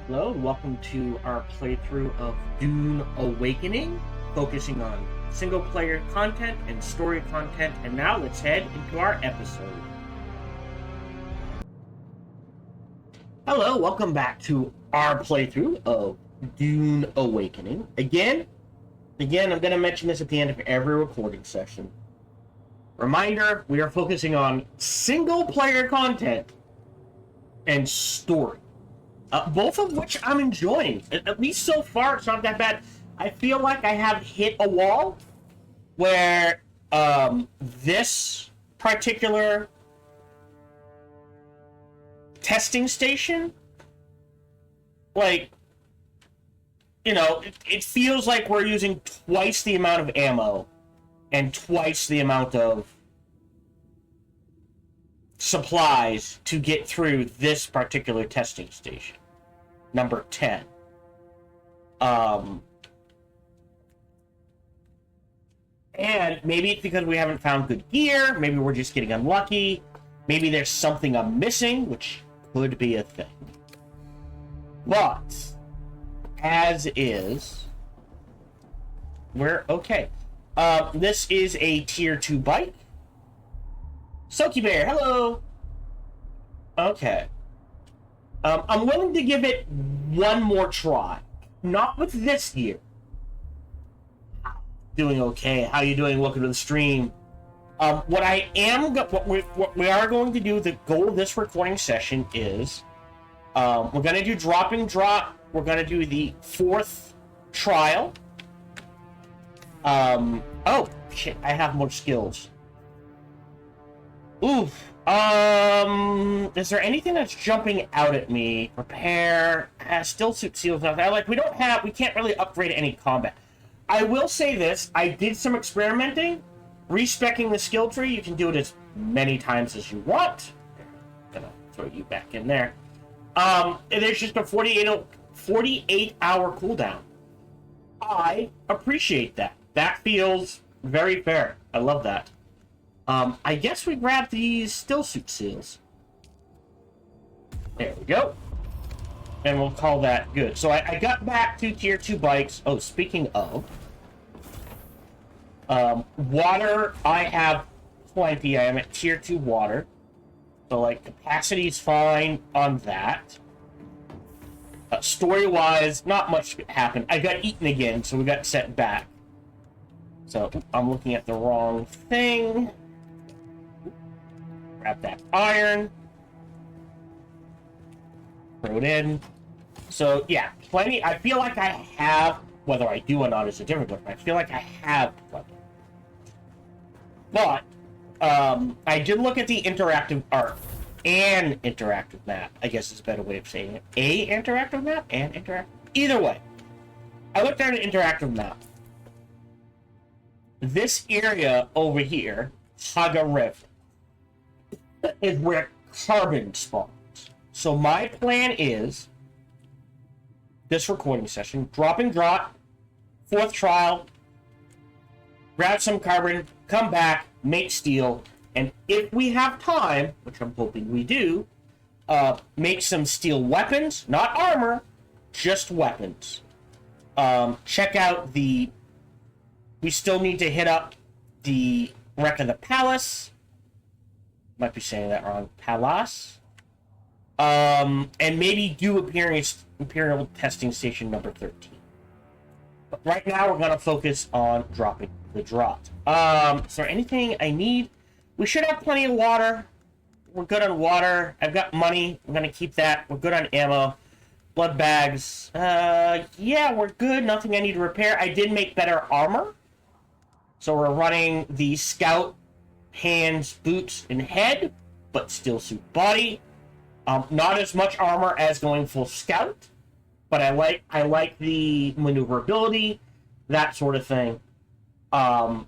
Hello, and welcome to our playthrough of Dune Awakening, focusing on single-player content and story content, and now let's head into our episode. Hello, welcome back to our playthrough of Dune Awakening. Again, I'm going to mention this at the end of every recording session. Reminder, we are focusing on single-player content and story. Both of which I'm enjoying. At least so far, it's not that bad. I feel like I have hit a wall where this particular testing station, like, it feels like we're using twice the amount of ammo and twice the amount of supplies to get through this particular testing station. Number 10. And maybe it's because we haven't found good gear. Maybe we're just getting unlucky. Maybe there's something I'm missing, which could be a thing. But, as is, we're okay. This is a tier 2 bike. Soaky Bear, hello! Okay. I'm willing to give it one more try. Not with this gear. Doing okay. How you doing? Welcome to the stream. What we are going to do, the goal of this recording session is, we're going to do drop and drop. We're going to do the 4th trial. Oh, shit, I have more skills. Oof. Is there anything that's jumping out at me? Repair, still suit seals. We can't really upgrade any combat. I will say this, I did some experimenting, respecking the skill tree. You can do it as many times as you want. I'm gonna throw you back in there. There's just a 48-hour cooldown. I appreciate that. That feels very fair. I love that. I guess we grab these still suit seals. There we go. And we'll call that good. So I got back to tier 2 bikes. Oh, speaking of, water, I have plenty. I am at tier 2 water. So, like, capacity's fine on that. Story-wise, not much happened. I got eaten again, so we got set back. So, I'm looking at the wrong thing. Grab that iron. Throw it in. So, yeah, plenty. I feel like I have, whether I do or not is a different question. I feel like I have plenty. But, I did look at the interactive art. An interactive map, I guess is a better way of saying it. A interactive map? An interactive? Either way. I looked at an interactive map. This area over here, Haga River, is where carbon spawns. So my plan is, this recording session, drop and drop, 4th trial, grab some carbon, come back, make steel, and if we have time, which I'm hoping we do, make some steel weapons, not armor, just weapons. Check out the... We still need to hit up the wreck of the palace. Might be saying that wrong. Palace. And maybe do Imperial Testing Station number 13. But right now, we're going to focus on dropping the drop. Is there anything I need? We should have plenty of water. We're good on water. I've got money. I'm going to keep that. We're good on ammo. Blood bags. Yeah, we're good. Nothing I need to repair. I did make better armor. So we're running the scout hands, boots, and head, but still suit body. Not as much armor as going full scout, but I like the maneuverability, that sort of thing. And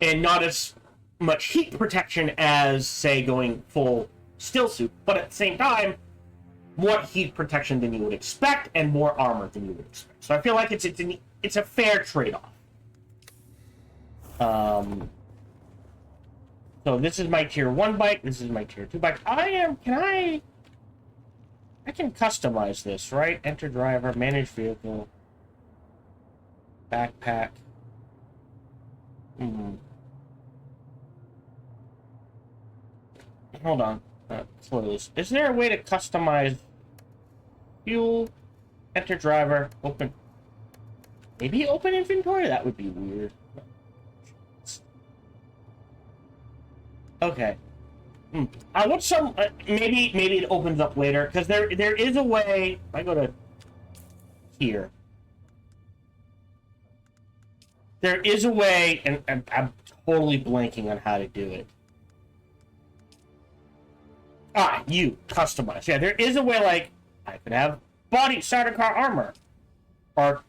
not as much heat protection as, say, going full still suit, but at the same time, more heat protection than you would expect, and more armor than you would expect. So I feel like it's a fair trade-off. So this is my tier 1 bike, this is my tier 2 bike. I I can customize this, right? Enter driver, manage vehicle, backpack. Hold on. Close. Is there a way to customize fuel? Enter driver. Open. Maybe open inventory? That would be weird. Okay. I want some. Maybe it opens up later because there is a way. If I go to here. There is a way, and I'm totally blanking on how to do it. You customize. Yeah, there is a way. Like I could have body starter car armor or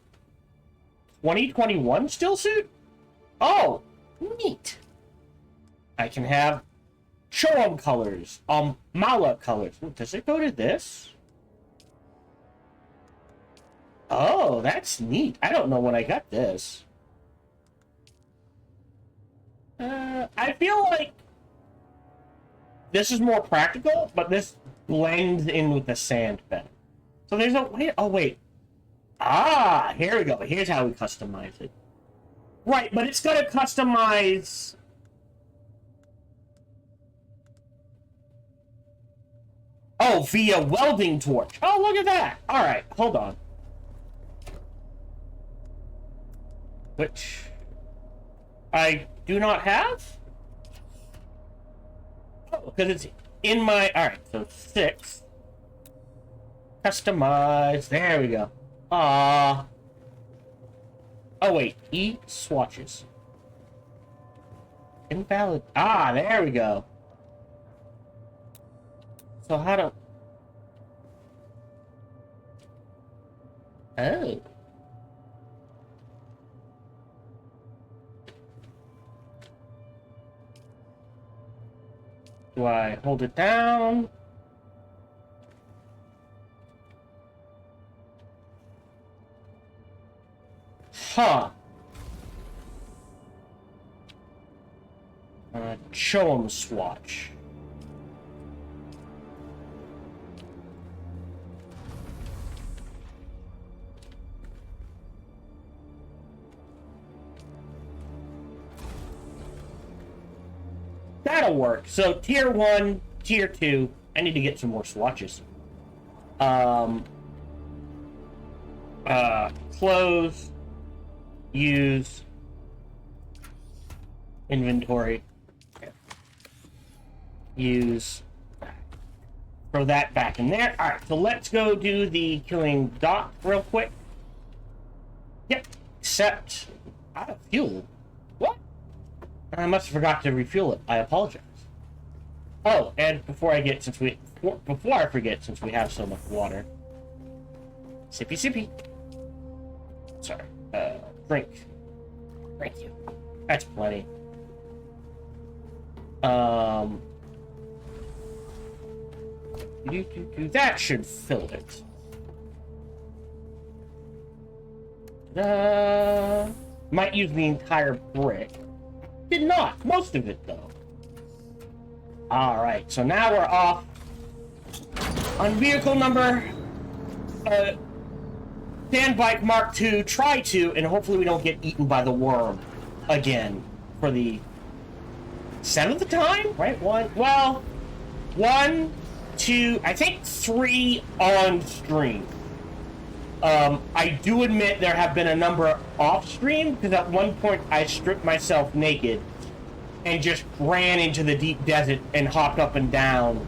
2021 still suit. Oh, neat. I can have Shoam colors, Mala colors. Does it go to this? Oh, that's neat. I don't know when I got this. I feel like this is more practical, but this blends in with the sand better. So there's a way. Oh, wait. Here we go. Here's how we customize it. Right, but it's going to customize. Oh, via welding torch. Oh, look at that. All right, hold on. Which I do not have? Oh, because it's in my... All right, so 6. Customize. There we go. Oh, wait. E swatches. Invalid. There we go. So how to... Oh. Do I hold it down? Huh. Show 'em swatch. That'll work. So tier 1, tier 2. I need to get some more swatches. Close. Use. Inventory. Use. Throw that back in there. Alright, so let's go do the killing dock real quick. Yep. Except out of fuel. What? I must have forgot to refuel it. I apologize. Oh, and before I forget, since we have so much water. Sippy sippy. Sorry. Drink. Thank you. That's plenty. That should fill it. Might use the entire brick. Did not. Most of it, though. Alright, so now we're off on vehicle number Sand Bike Mark II, try to, and hopefully we don't get eaten by the worm again for the 7th time, right? One, 2, I think 3 on stream. I do admit there have been a number off stream, because at one point I stripped myself naked and just ran into the deep desert and hopped up and down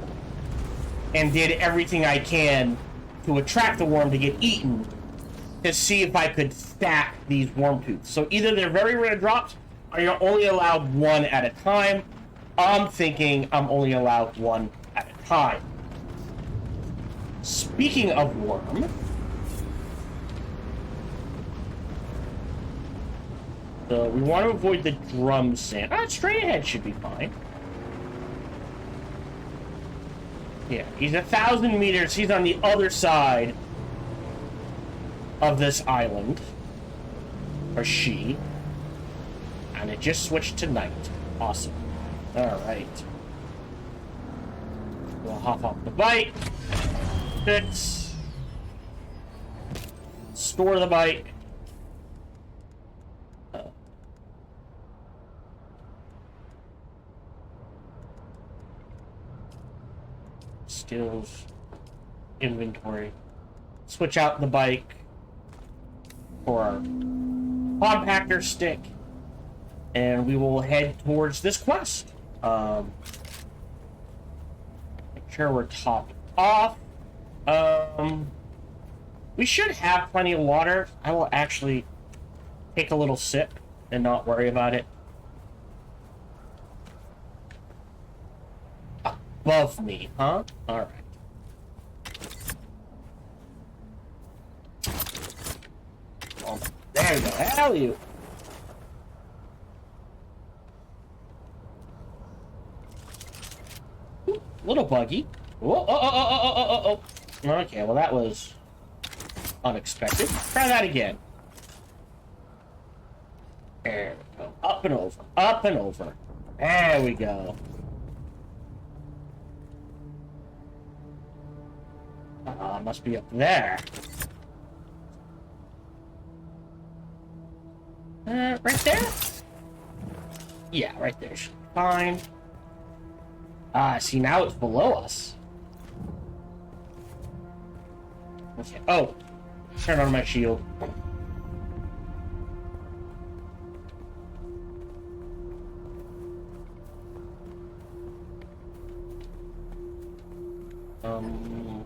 and did everything I can to attract the worm to get eaten to see if I could stack these worm tooths. So either they're very rare drops or you're only allowed 1 at a time. I'm thinking I'm only allowed 1 at a time. Speaking of worm, so we want to avoid the drum sand. Straight ahead should be fine. Yeah, he's 1,000 meters. He's on the other side of this island. Or she. And it just switched to night. Awesome. Alright. We'll hop off the bike. Fix. Store the bike. Skills. Inventory. Switch out the bike for our compactor stick. And we will head towards this quest. Make sure we're topped off. We should have plenty of water. I will actually take a little sip and not worry about it. Above me, huh? Alright. Oh, there we go. Hell you. Little buggy. Whoa, oh. Okay, well that was unexpected. Try that again. There we go. Up and over. Up and over. There we go. Must be up there. Right there? Yeah, right there. Should be fine. See, now it's below us. Okay. Oh, turn on my shield.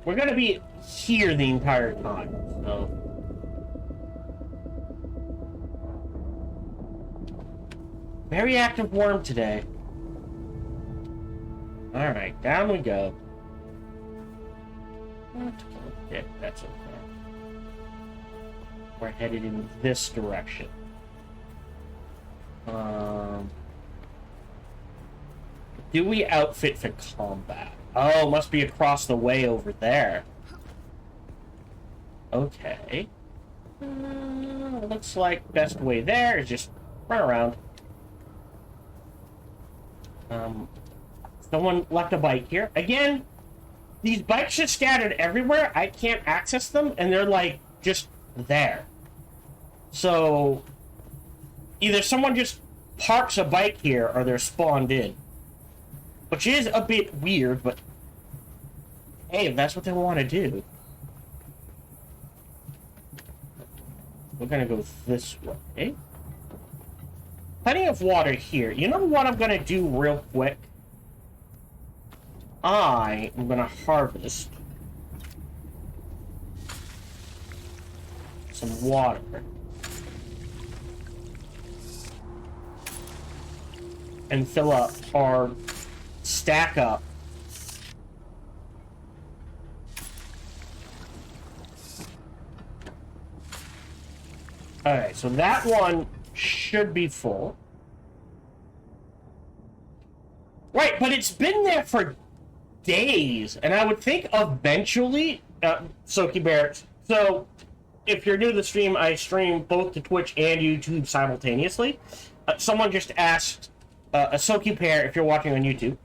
We're gonna be here the entire time, so. Very active worm today. Alright, down we go. Yeah, that's okay. We're headed in this direction. Do we outfit for combat? Oh, must be across the way over there. Okay. Looks like best way there is just run around. Someone left a bike here. Again, these bikes are scattered everywhere. I can't access them, and they're, like, just there. So, either someone just parks a bike here, or they're spawned in. Which is a bit weird, but hey, if that's what they want to do. We're gonna go this way. Plenty of water here. You know what I'm gonna do real quick? I am gonna harvest some water. And fill up our stack up. Alright, so that one should be full. Right, but it's been there for days, and I would think eventually, Soaky Bear, so if you're new to the stream, I stream both to Twitch and YouTube simultaneously. Someone just asked a Soaky Bear if you're watching on YouTube,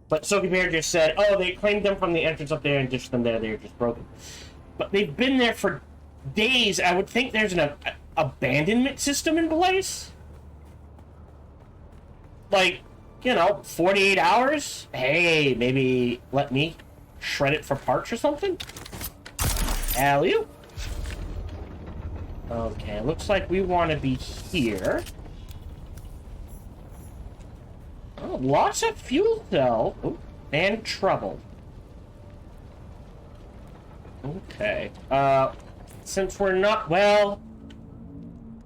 but Soaky Bear just said, oh, they claimed them from the entrance up there and ditched them there, they're just broken. But they've been there for days. I would think there's an abandonment system in place. Like, you know, 48 hours? Hey, maybe let me shred it for parts or something? Alley. Okay, looks like we want to be here. Oh, lots of fuel cell. Oh, and trouble. Okay. Since we're not, well,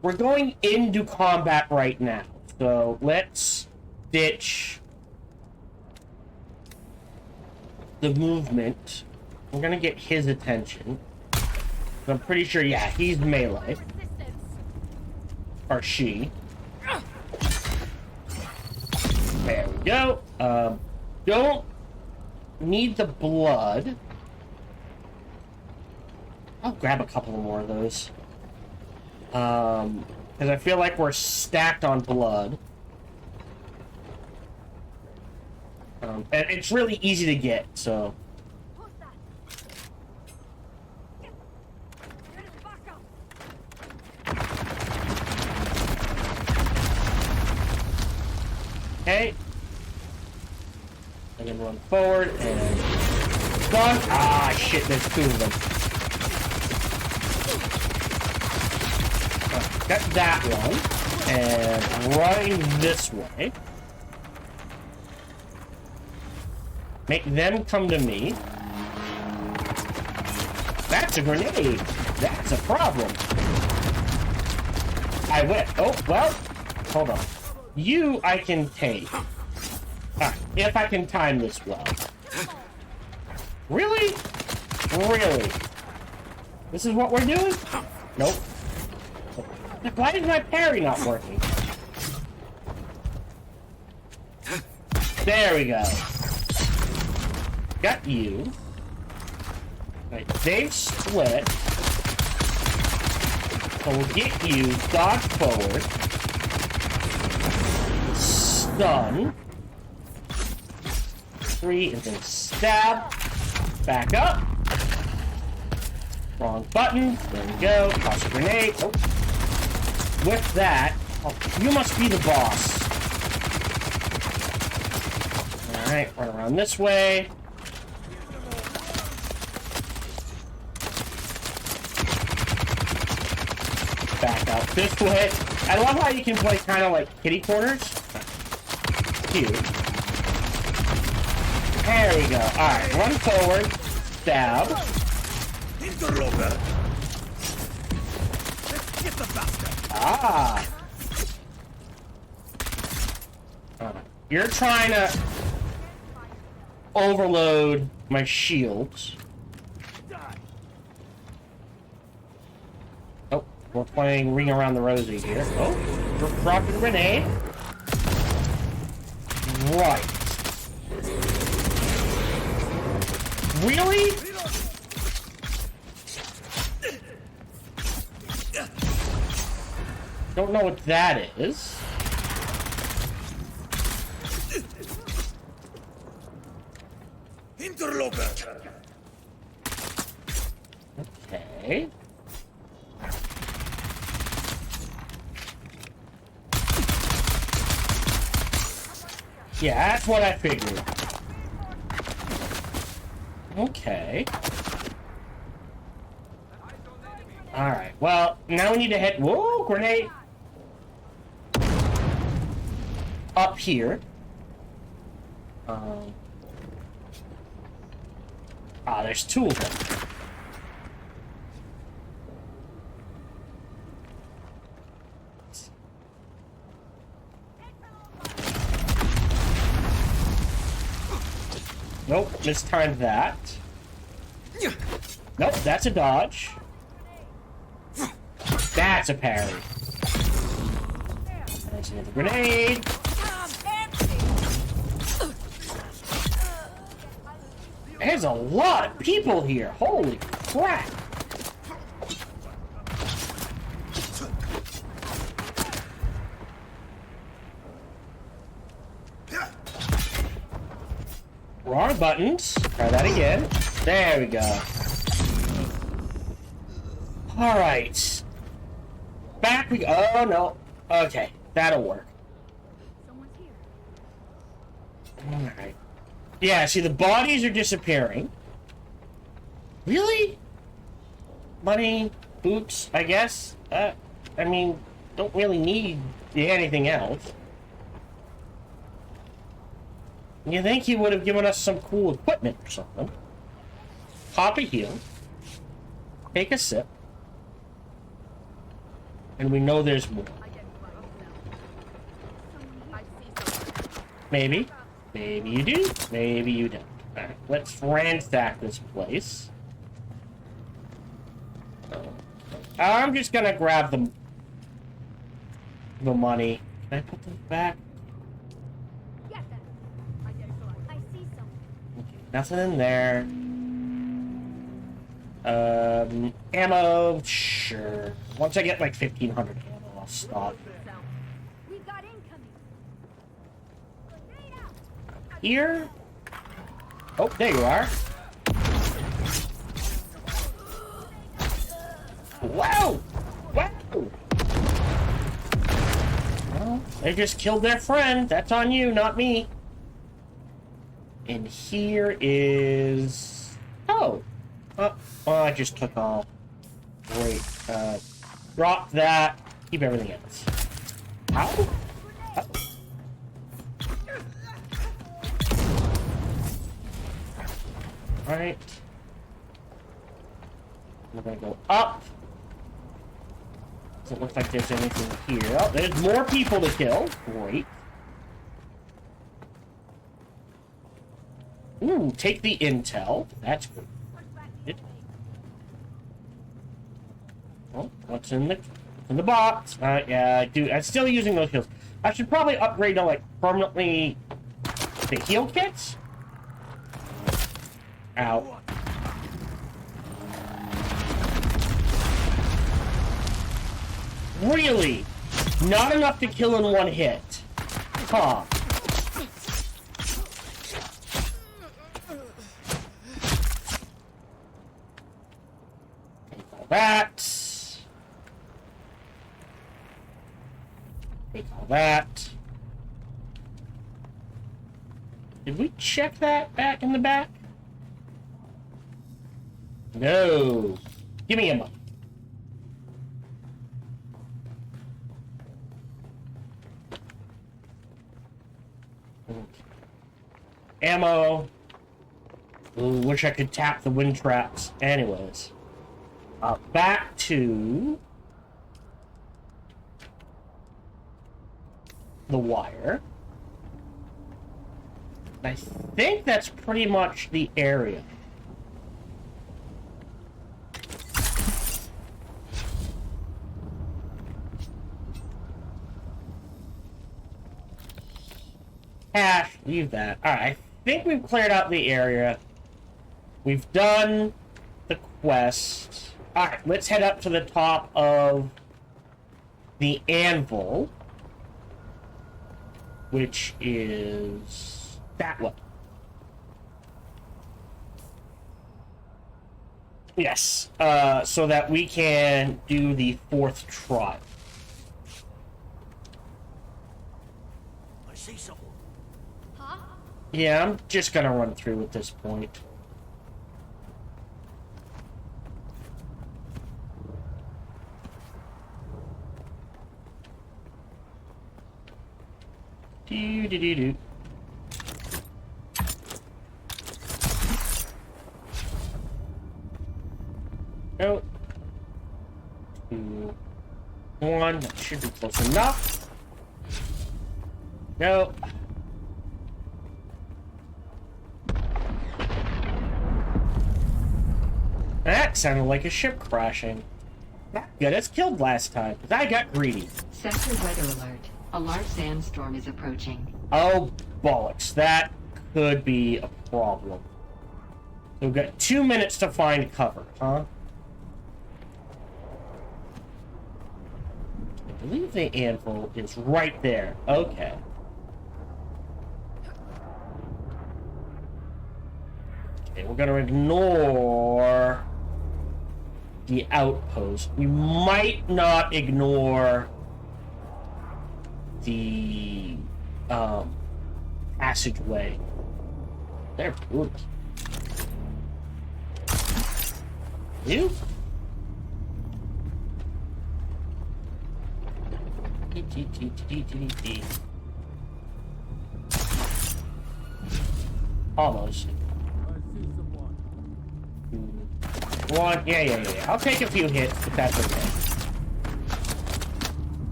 we're going into combat right now. So let's ditch the movement. We're gonna get his attention. I'm pretty sure, yeah, he's melee. Or she. There we go. Don't need the blood. I'll grab a couple more of those. Because I feel like we're stacked on blood. And it's really easy to get, so. Run forward and done. Ah, shit, there's two of them. Got that one. And running this way. Make them come to me. That's a grenade. That's a problem. I win. Oh, well. Hold on. You, I can take. If I can time this well. Really? Really? This is what we're doing? Nope. Why is my parry not working? There we go. Got you. Right, they've split. So we'll get you. Dodge forward. Stun. 3 and then stab. Back up. Wrong button. There we go. Toss a grenade. Oh. With that, oh, you must be the boss. Alright, run around this way. Back out this way. I love how you can play kind of like kitty corners. Cute. There we go. Alright, run forward. Stab. Interloper. Let's get the bastard. Ah. You're trying to overload my shields. Oh, we're playing Ring Around the Rosie here. Oh, we're dropping a grenade. Right. Really? Don't know what that is. Interloper. Okay. Yeah, that's what I figured. Okay. Alright, well, now we need to head... Whoa, grenade! Up here. There's 2 of them. Nope, mistimed that. Nope, that's a dodge. That's a parry. There's another grenade. There's a lot of people here. Holy crap. Wrong buttons. Try that again. There we go. Alright. Back we go. Oh, no. Okay. That'll work. Alright. Yeah, see, the bodies are disappearing. Really? Money, boots, I guess. I mean, don't really need anything else. You think he would have given us some cool equipment or something. Pop a heal. Take a sip. And we know there's more. Maybe. Maybe you do. Maybe you don't. Alright, let's ransack this place. I'm just gonna grab the money. Can I put them back? Okay, nothing in there. Ammo, sure. Once I get like 1,500 ammo, I'll stop. Here? Oh, there you are. Wow! Wow! Well, they just killed their friend. That's on you, not me. And here is... Oh! Oh, I just took all. Great. Drop that. Keep everything else. Ow! Oh. Alright. We're gonna go up. Doesn't look like there's anything here. Oh, there's more people to kill. Great. Ooh, take the intel. That's good. Oh, what's in the box? Yeah, I'm still using those heals. I should probably upgrade to like permanently the heal kits. Ow. Really? Not enough to kill in one hit. Huh. Take all that. Take all that. Did we check that back in the back? No. Give me ammo. Ammo. Ooh, wish I could tap the wind traps. Anyways. Back to the wire. I think that's pretty much the area. Cash, leave that. Alright, I think we've cleared out the area. We've done the quest. Alright, let's head up to the top of the anvil, which is that one. Yes, so that we can do the fourth trial. I see someone. Huh? Yeah, I'm just gonna run through at this point. Do. Nope. 2, 1. That should be close enough. Nope. That sounded like a ship crashing. Not good as killed last time, because I got greedy. Sector weather alert. A large sandstorm is approaching. Oh, bollocks. That could be a problem. So we've got 2 minutes to find cover, huh? I believe the anvil is right there. Okay. Okay, we're gonna ignore the outpost. We might not ignore the passageway. They're brutal. You? Almost. One, yeah. I'll take a few hits, if that's okay.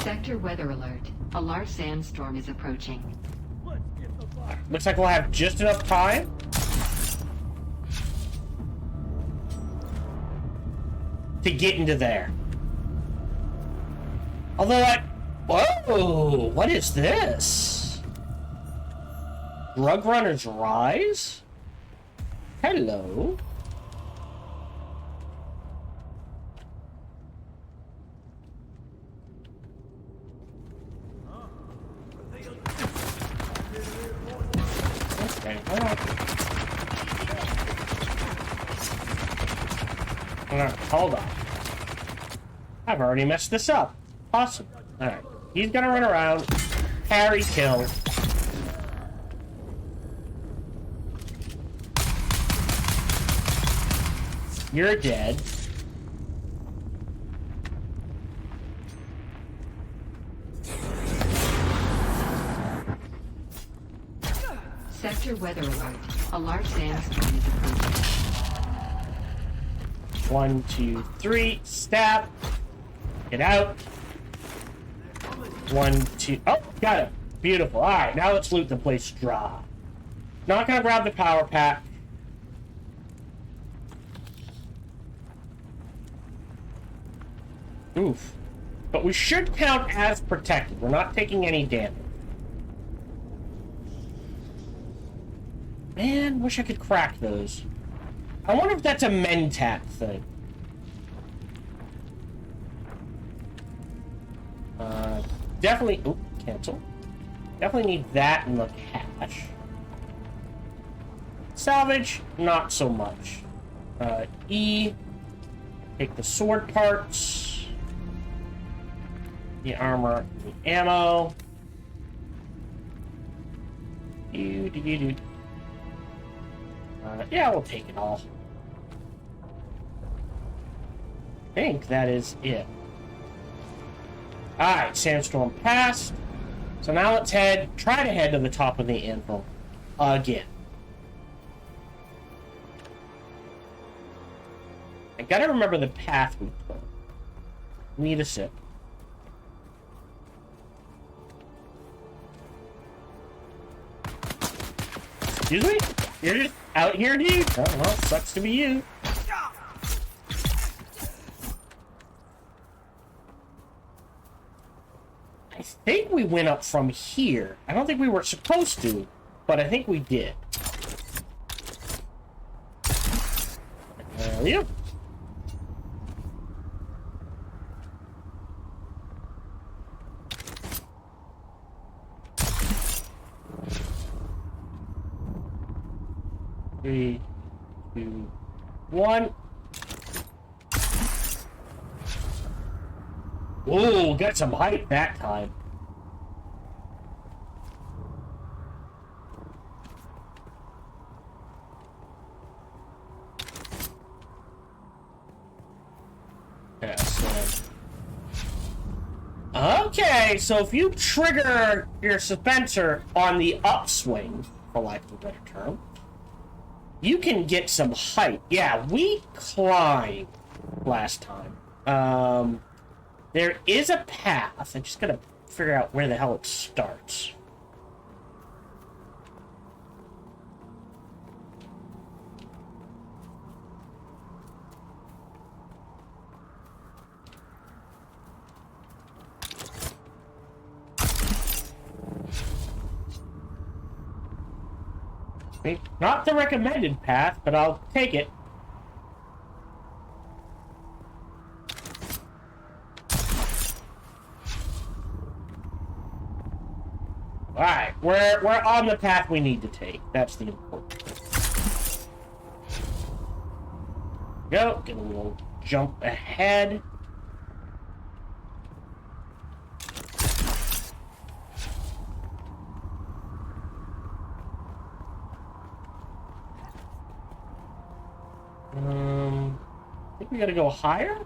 Sector weather alert. A large sandstorm is approaching. Looks like we'll have just enough time. To get into there. Although whoa! What is this? Drug Runners Rise? Hello? Okay, hold on. I've already messed this up. Awesome. Alright. He's gonna run around. Parry, kill. You're dead. Sector weather alert. A large sandstorm is approaching. 1, 2, 3. Stab. Get out. 1, 2. Oh, got it. Beautiful. All right, now let's loot the place dry. Not gonna grab the power pack. Oof. But we should count as protected. We're not taking any damage. Man, wish I could crack those. I wonder if that's a Mentat thing. Definitely... Oop, cancel. Definitely need that in the cache. Salvage, not so much. E. Take the sword parts. The armor, the ammo. Yeah, we'll take it all. I think that is it. Alright, sandstorm passed. So now let's try to head to the top of the anvil again. I gotta remember the path we took. Need a sip. Excuse me? You're just out here, dude? Oh, well, sucks to be you. I think we went up from here. I don't think we were supposed to, but I think we did. There we go. Three, 2, 1. Whoa, got some height that time. Yeah, okay, so if you trigger your dispenser on the upswing, for lack of a better term, you can get some height. Yeah, we climbed last time. There is a path. I just gotta figure out where the hell it starts. Not the recommended path, but I'll take it. Alright, we're on the path we need to take. That's the important thing. Go, get a little jump ahead. I think we gotta go higher?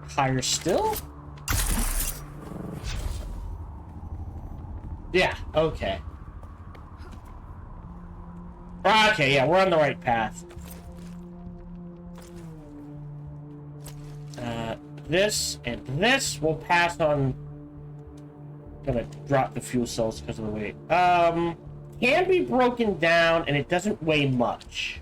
Higher still? Yeah, okay. Okay, yeah, we're on the right path. This and this will pass on. Gonna drop the fuel cells because of the weight. Can be broken down and it doesn't weigh much.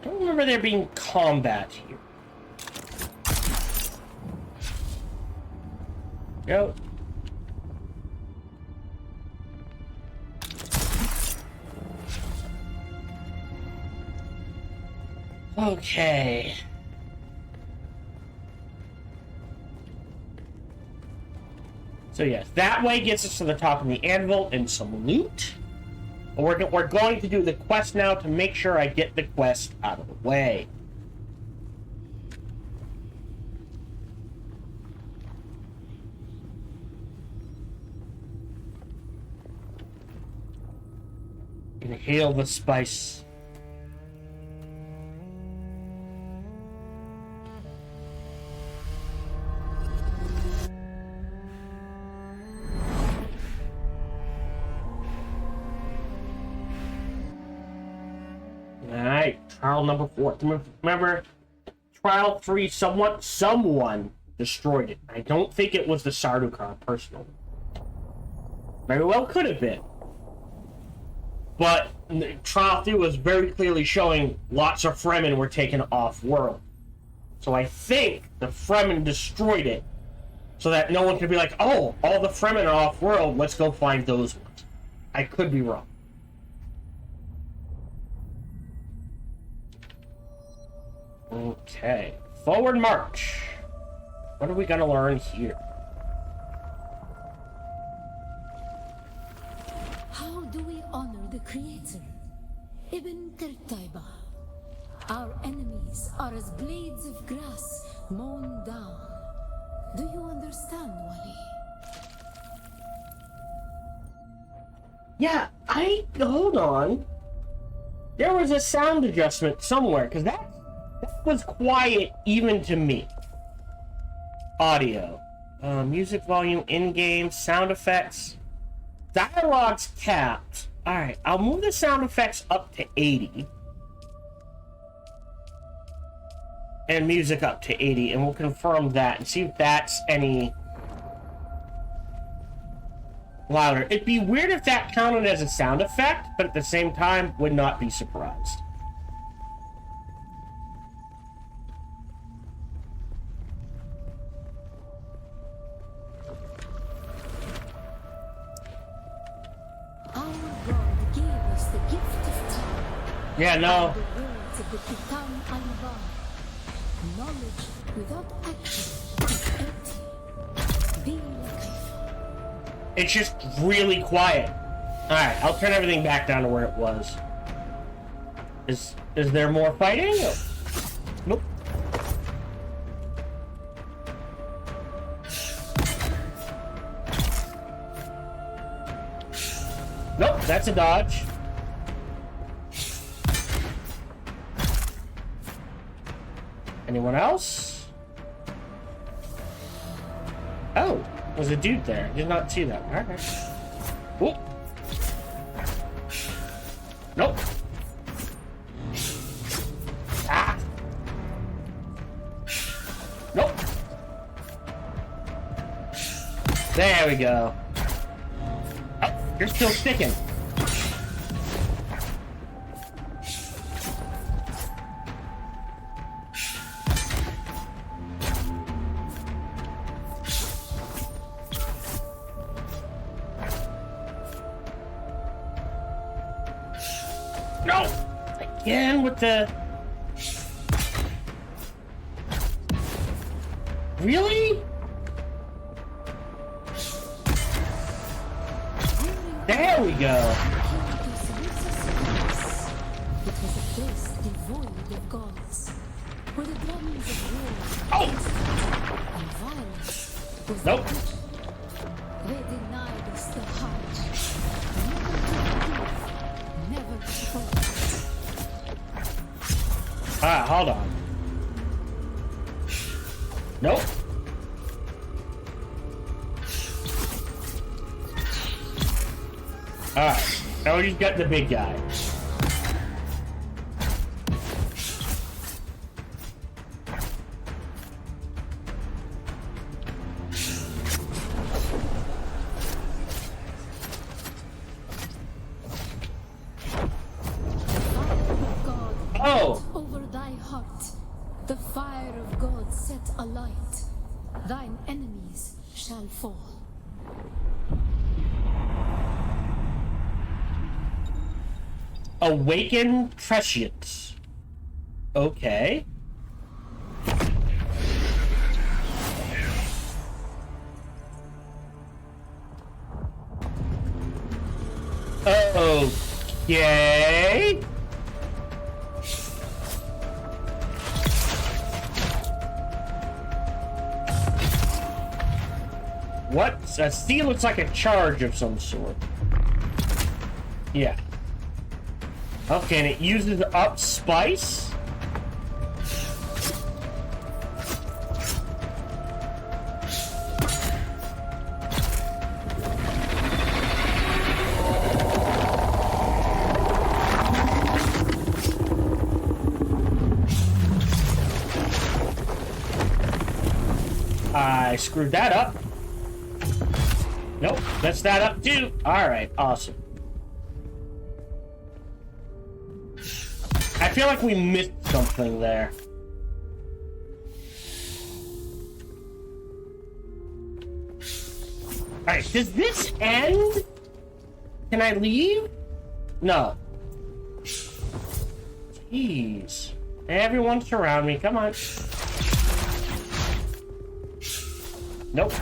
I don't remember there being combat here. Go. Okay. So yes, that way gets us to the top of the anvil and some loot. We're going to do the quest now to make sure I get the quest out of the way. Inhale the spice. Alright, trial number 4. Remember, trial 3, someone destroyed it. I don't think it was the Sardaukar, personally. Very well could have been. But trial 3 was very clearly showing lots of Fremen were taken off-world. So I think the Fremen destroyed it so that no one could be like, oh, all the Fremen are off-world, let's go find those ones. I could be wrong. Okay, forward march. What are we gonna learn here? How do we honor the Creator? Ibn Qurtayba. Our enemies are as blades of grass mown down. Do you understand, Wali? Yeah, hold on. There was a sound adjustment somewhere, because that was quiet even to me. Audio. Music volume, in-game, sound effects. Dialogue's capped. Alright, I'll move the sound effects up to 80. And music up to 80, and we'll confirm that and see if that's any louder. It'd be weird if that counted as a sound effect, but at the same time, would not be surprised. Our God gave us the gift of time. Yeah, no. The words of the Kitab al-Bar. Knowledge without action is empty. Be like It's just really quiet. Alright, I'll turn everything back down to where it was. Is there more fighting? Oh. Nope. Nope, that's a dodge. Anyone else? Oh, there's a dude there. Did not see that. Alright. Oop. Nope. Ah. Nope. There we go. Oh, you're still sticking. No! Again with the... Really? There we go. it was a place devoid of gods, where the drums of war and violence was Nope. they denied us the heart. Never to forget. Ah, hold on. Nope. Alright, now we just got the big guy. God, Oh! over thy heart, the fire of God set alight. Thine enemies shall fall. Awaken prescience. Okay. Okay. What? That sea looks like a charge of some sort. Yeah. Okay, and it uses up spice? I screwed that up. Nope, that's that up too. Alright, awesome. I feel like we missed something there. Alright, does this end? Can I leave? No. Jeez. Everyone surround me, come on. Nope.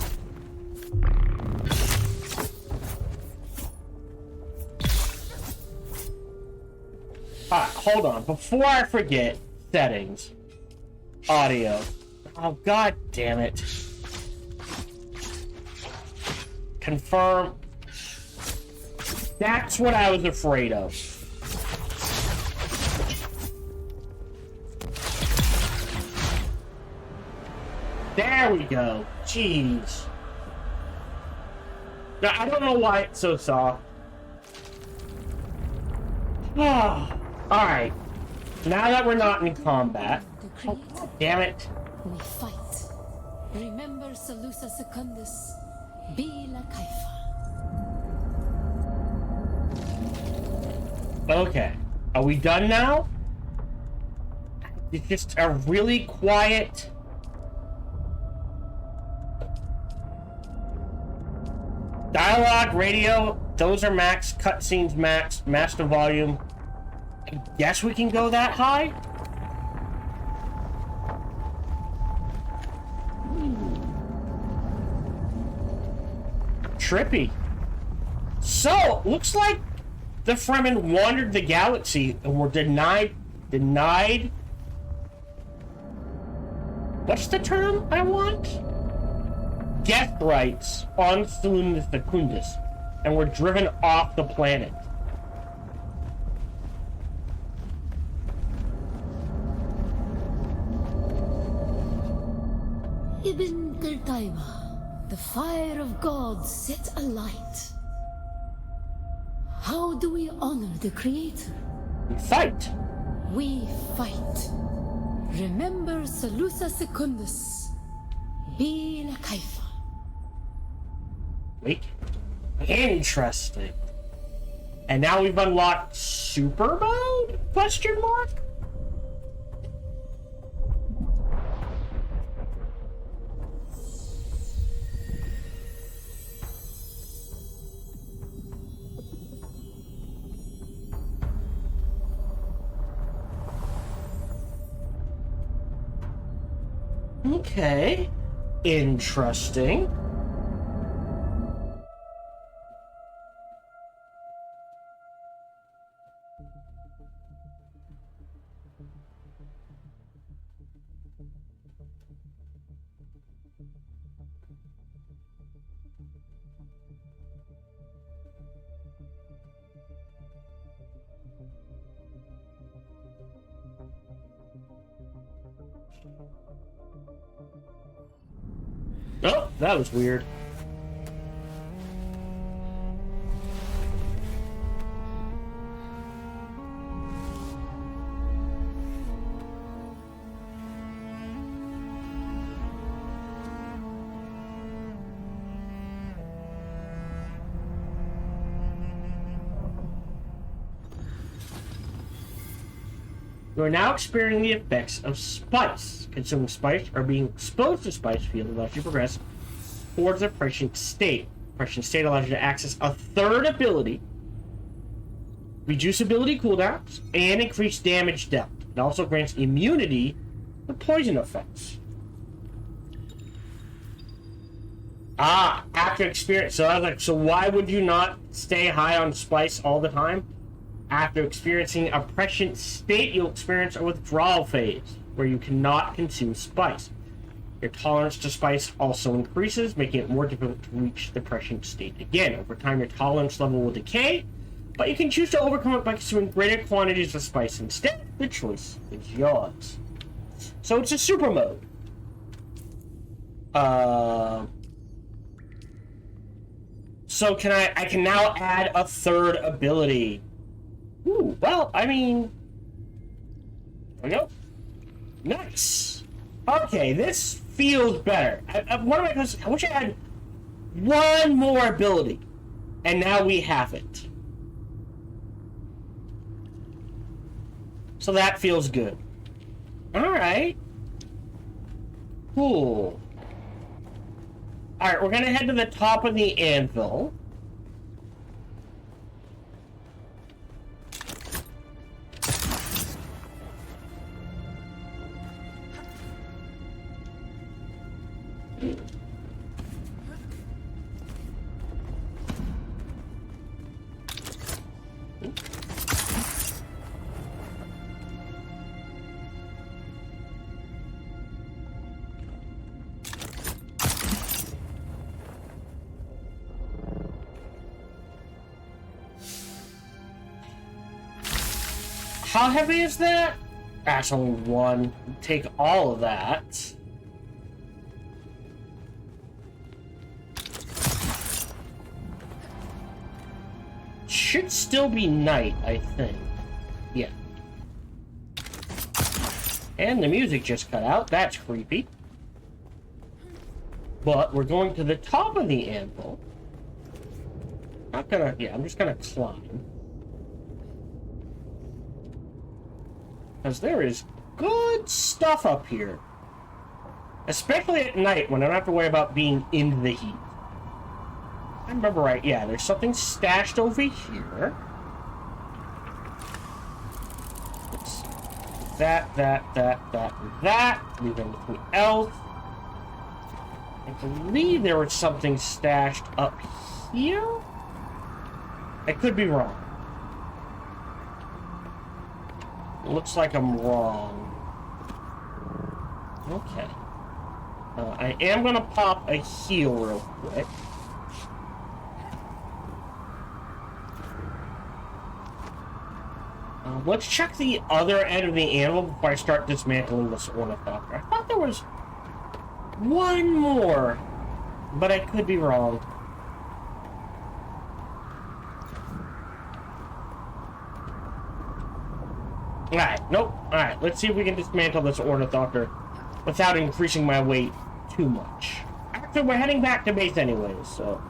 Alright, hold on. Before I forget, settings. Audio. Oh, god damn it. Confirm. That's what I was afraid of. There we go. Jeez. Now, I don't know why it's so soft. Ah. Alright. Now that we're not in combat. Oh, God damn it. We fight. Remember Salusa Secundus. Bila Kaifa. Okay. Are we done now? It's just a really quiet... Dialogue, radio, those are max, cutscenes max, master volume. I guess we can go that high? Trippy. So, looks like the Fremen wandered the galaxy and were denied... What's the term I want? Guest rights on Secundus and were driven off the planet. Ibn Qirtaiba, the fire of God set alight. How do we honor the Creator? We fight. We fight. Remember Salusa Secundus. Bila Kaifa. Wait. Interesting. And now we've unlocked super mode? Question mark? Okay. Interesting. Oh, that was weird. You are now experiencing the effects of spice. Consuming spice or being exposed to spice field allows you to progress towards a prescient state. Prescient state allows you to access a third ability, reduce ability cooldowns, and increase damage dealt. It also grants immunity to poison effects. Ah, after experience. So I was like, so why would you not stay high on spice all the time? After experiencing a prescient state, you'll experience a withdrawal phase where you cannot consume spice. Your tolerance to spice also increases, making it more difficult to reach the prescient state again. Over time, your tolerance level will decay, but you can choose to overcome it by consuming greater quantities of spice instead. The choice is yours. So it's a super mode. So can I can now add a third ability. Ooh, well, I mean, there we go. Nice. Okay, this feels better. One of my questions, I wish I had one more ability, and now we have it. So that feels good. All right. Cool. All right, we're gonna head to the top of the anvil. How heavy is that? That's only one. Take all of that. Should still be night, I think. Yeah. And the music just cut out. That's creepy. But we're going to the top of the anvil. Not gonna... Yeah, I'm just gonna climb. Because there is good stuff up here. Especially at night when I don't have to worry about being in the heat. I remember right, yeah, there's something stashed over here. Let's see. That, leave anything else. I believe there was something stashed up here? I could be wrong. Looks like I'm wrong. Okay. I am gonna pop a heal real quick. Let's check the other end of the anvil before I start dismantling this ornithopter. I thought there was one more, but I could be wrong. Alright, nope. Alright, let's see if we can dismantle this ornithopter without increasing my weight too much. Actually, we're heading back to base anyways, so...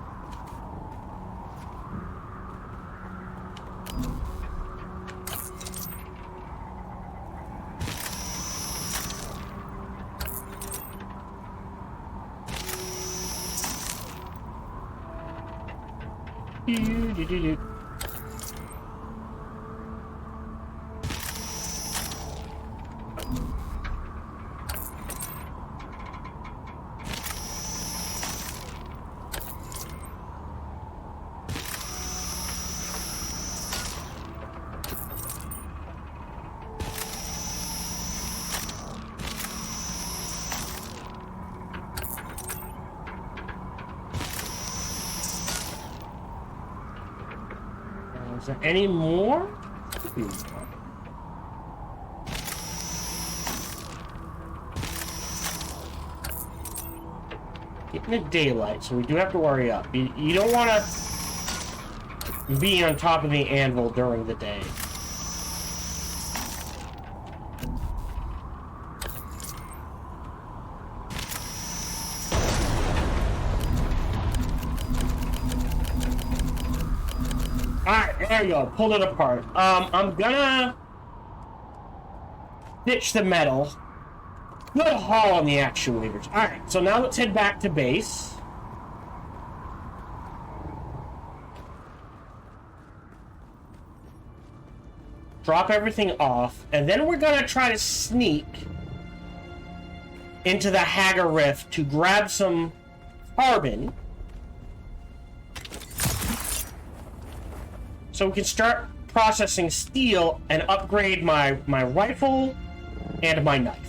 Is there any more? Getting the daylight, so we do have to worry up. You don't want to be on top of the anvil during the day. Alright, there you go. Pulled it apart. I'm gonna ditch the metal. Good haul on the actuators. Alright, so now let's head back to base. Drop everything off, and then we're gonna try to sneak into the Hagar Rift to grab some carbon. So we can start processing steel and upgrade my rifle and my knife.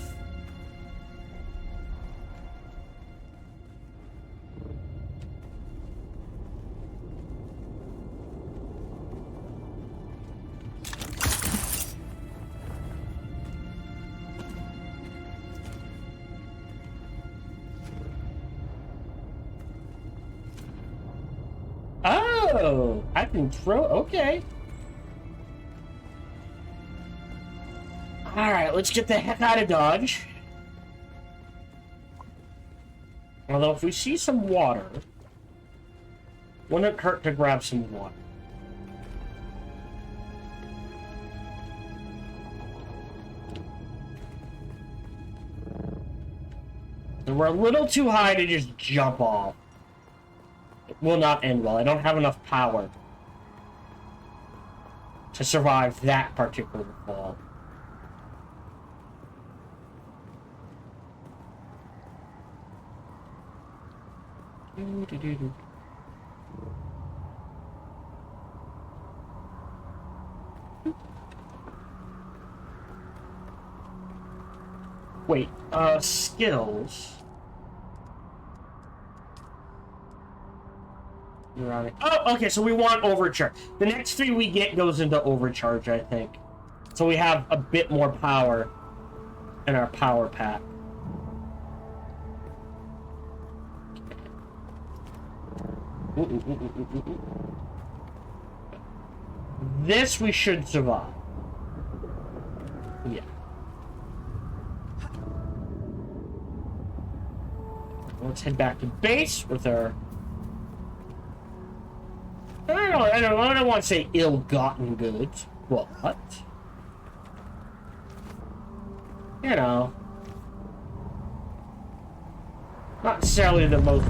Oh, I can throw. Okay. All right, let's get the heck out of Dodge. Although, if we see some water, wouldn't hurt to grab some water. And we're a little too high to just jump off. It will not end well. I don't have enough power to survive that particular fall. Wait, skills. Oh, okay, so we want overcharge. The next 3 we get goes into overcharge, I think. So we have a bit more power in our power pack. This we should survive. Yeah. Let's head back to base with our... I don't want to say ill-gotten goods, but... You know... Not necessarily the most...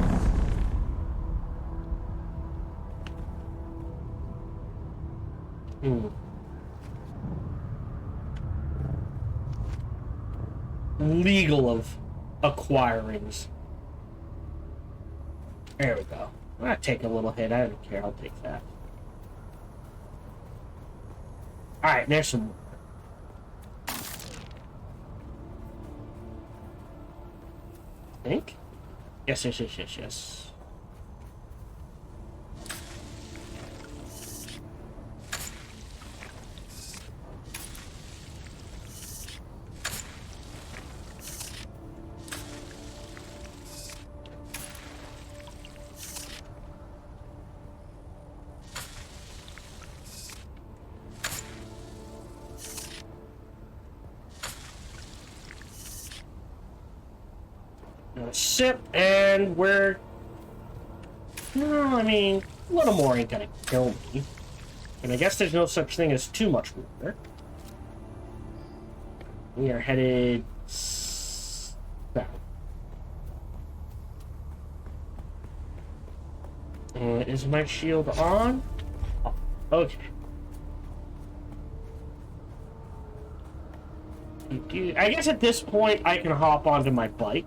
legal of acquirings. There we go. I'm gonna take a little hit. I don't care. I'll take that. Alright, there's some more. I think? Yes. Sip, and we're... No, I mean, a little more ain't gonna kill me. And I guess there's no such thing as too much water. We are headed... south. Is my shield on? Oh, okay. I guess at this point I can hop onto my bike.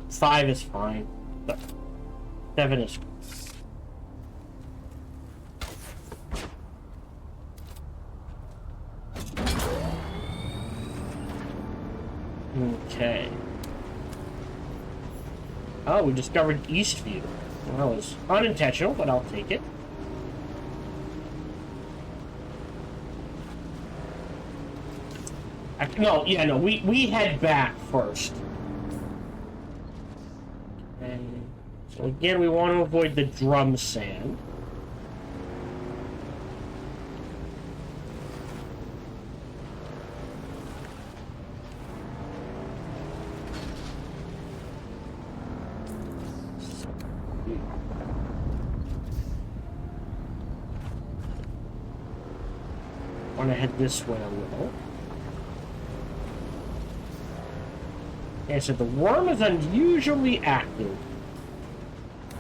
5 is fine, but 7 is good. Okay. Oh, we discovered Eastview. Well, that was unintentional, but I'll take it. No, we head back first. And so again, we want to avoid the drum sand. Want to head this way a little. Okay, so the worm is unusually active.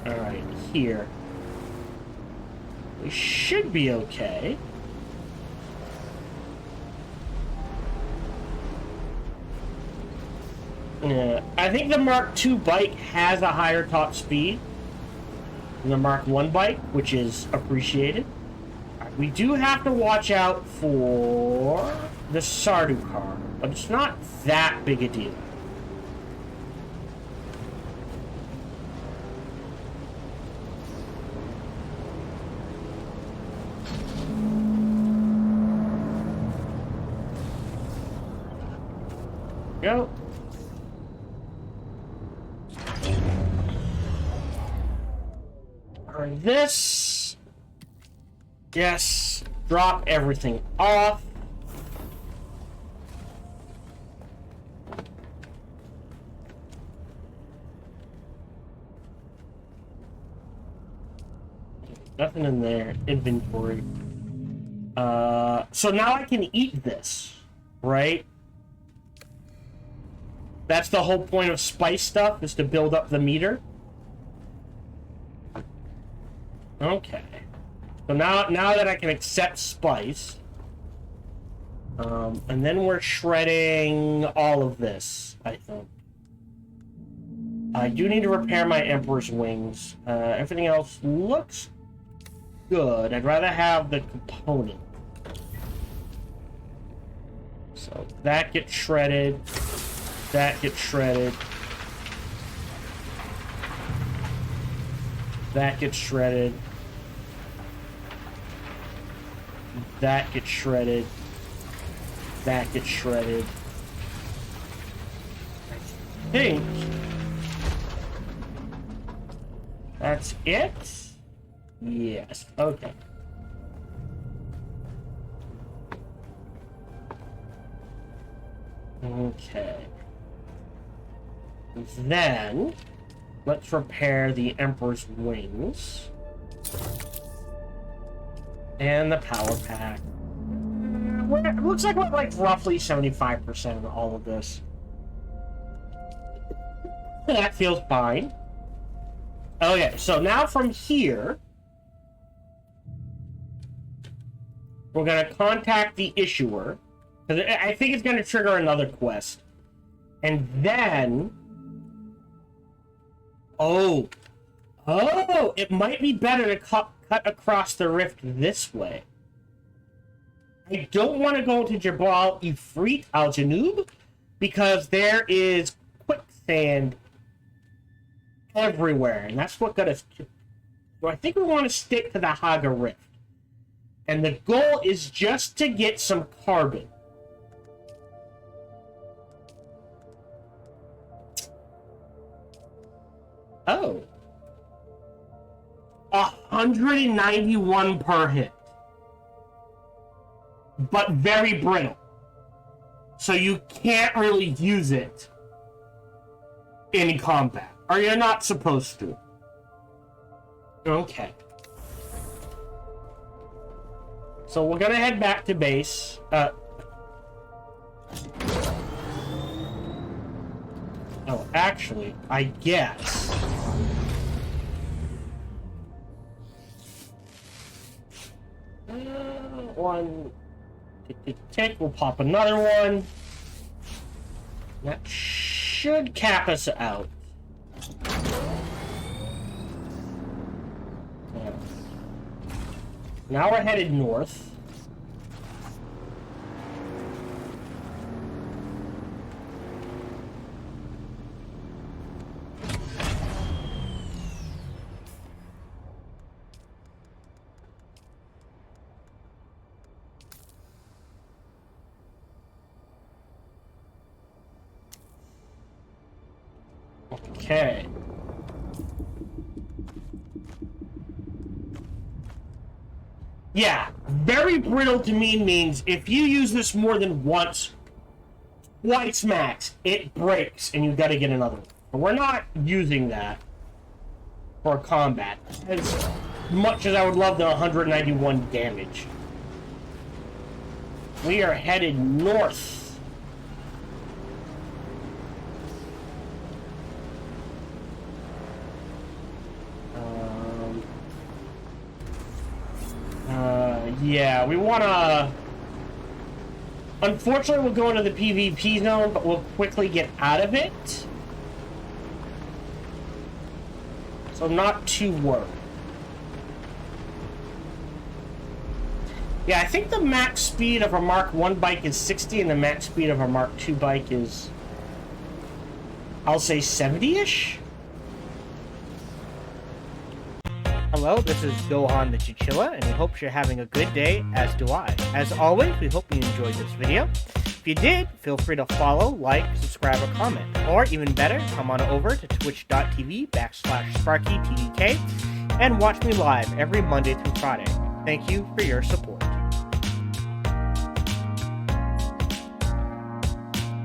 Alright, here. We should be okay. Yeah, I think the Mark II bike has a higher top speed than the Mark I bike, which is appreciated. We do have to watch out for the Sardaukar, but it's not that big a deal. Go. Alright, this. Yes. Drop everything off. Nothing in there. Inventory. So now I can eat this, right? That's the whole point of spice stuff, is to build up the meter. Okay. So now that I can accept spice, and then we're shredding all of this, I think. I do need to repair my Emperor's wings. Everything else looks good. I'd rather have the component. So that gets shredded. That gets shredded. That gets shredded. That gets shredded. That gets shredded. I think that's it? Yes. Okay. Okay. Then, let's repair the Emperor's wings. And the power pack. It looks like we're like roughly 75% of all of this. That feels fine. Okay, so now from here, we're going to contact the issuer, because I think it's going to trigger another quest. And then... Oh, it might be better to cut across the rift this way. I don't want to go to Jabal Ifrit al-Janub, because there is quicksand everywhere, and that's what got us to... So I think we want to stick to the Haga Rift. And the goal is just to get some carbon. Oh. 191 per hit. But very brittle. So you can't really use it in combat. Or you're not supposed to. Okay. So we're gonna head back to base. Oh, actually, I guess. One. Tick. We'll pop another one. That should cap us out. Yeah. Now we're headed north. Okay. Yeah, very brittle to me means if you use this more than once, twice max, it breaks and you gotta get another one. But we're not using that for combat, as much as I would love the 191 damage. We are headed north. Yeah, we wanna... Unfortunately, we'll go into the PvP zone, but we'll quickly get out of it. So I'm not too worried. Yeah, I think the max speed of a Mark 1 bike is 60, and the max speed of a Mark 2 bike is, I'll say 70-ish? Hello, this is Gohan the Chinchilla, and we hope you're having a good day, as do I. As always, we hope you enjoyed this video. If you did, feel free to follow, like, subscribe, or comment. Or even better, come on over to twitch.tv/SparkyTDK and watch me live every Monday through Friday. Thank you for your support.